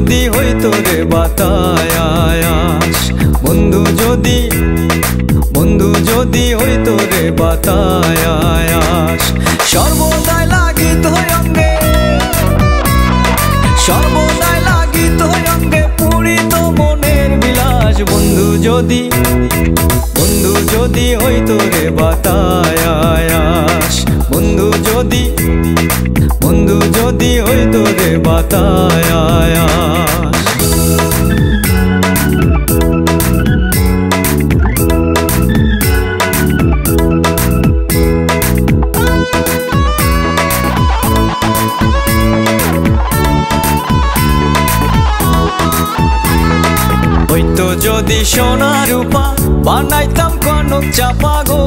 যদি হইতো রে বাতায়াস, বন্ধু যদি হইতো রে বাতায়াস, সর্বদাই লাগিত অঙ্গে, সর্বদাই লাগিত অঙ্গে পুরিত মনের বিলাস। বন্ধু যদি হইতো রে বাতায়াস, বন্ধু যদি হইতো রে বাতায়াস। হইতো যদি সোনা রূপা বানাইতাম কনক চাপা গো,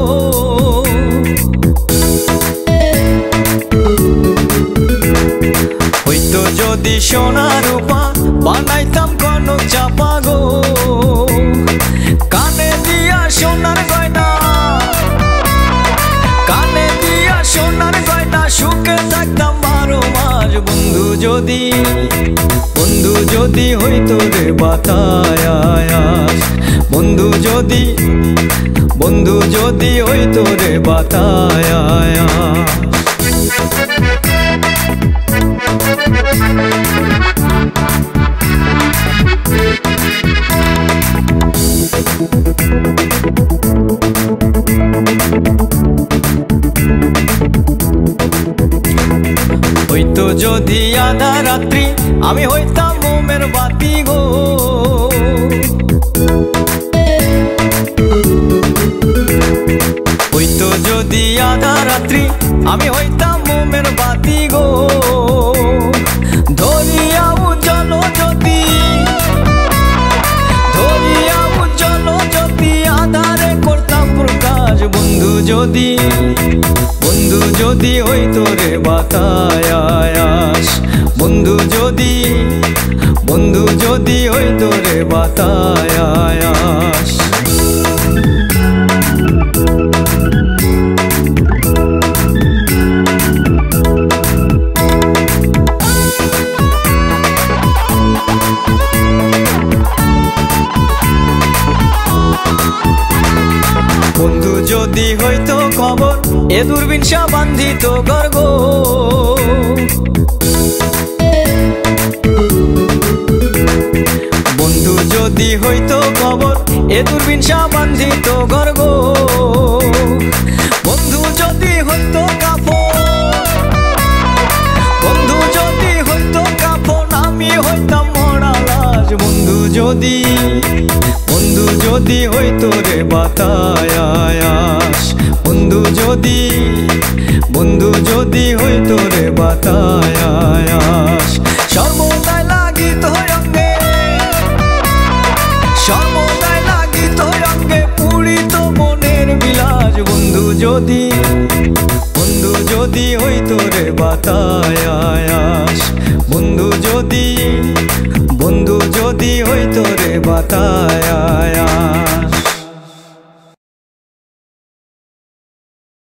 হইতো যদি সোনা রূপা বানাইতাম কনক চাপা গো, কানে দিয়া সোনার গয়না, কানে দিয়া সোনার গয়না, সুখে থাকতাম 12 মাস। বন্ধু যদি হইতো রে বাতায়াস, বন্ধু যদি হইতো রে বাতায়াস। হইতো যদি আধা রাত্রি আমি হইতাম মোমের বাতি গো, হইতো যদি আধা রাত্রি আমি হইতাম মোমের বাতি গো, ধরিয়া উজ্জ্বল জ্যোতি, ধরিয়া উজ্জ্বল জ্যোতি, আধারে করতাম প্রকাশ। বন্ধু যদি হইতো রে বাতায়াস, বন্ধু যদি হইতো রে বাতায়াস। বন্ধু যদি হইতো খবর এ দূরবীনসা বান্ধিত গর্গ, বন্ধু যদি হইতো খবর এ দূরবীনসা বান্ধিত গর্গ, বন্ধু যদি হইতো কাফন, বন্ধু যদি হইতো কাফন, আমি হইতাম মরা লাশ। বন্ধু যদি হইতো রে বাতায়াস, বন্ধু যদি হইতো রে বাতায়াস, সর্বদাই লাগিত অঙ্গে, সর্বদাই লাগিত অঙ্গে পুরিত মনের বিলাস। বন্ধু যদি হইতো রে বাতায়াস, বন্ধু যদি হইতো রে বাতায়াস।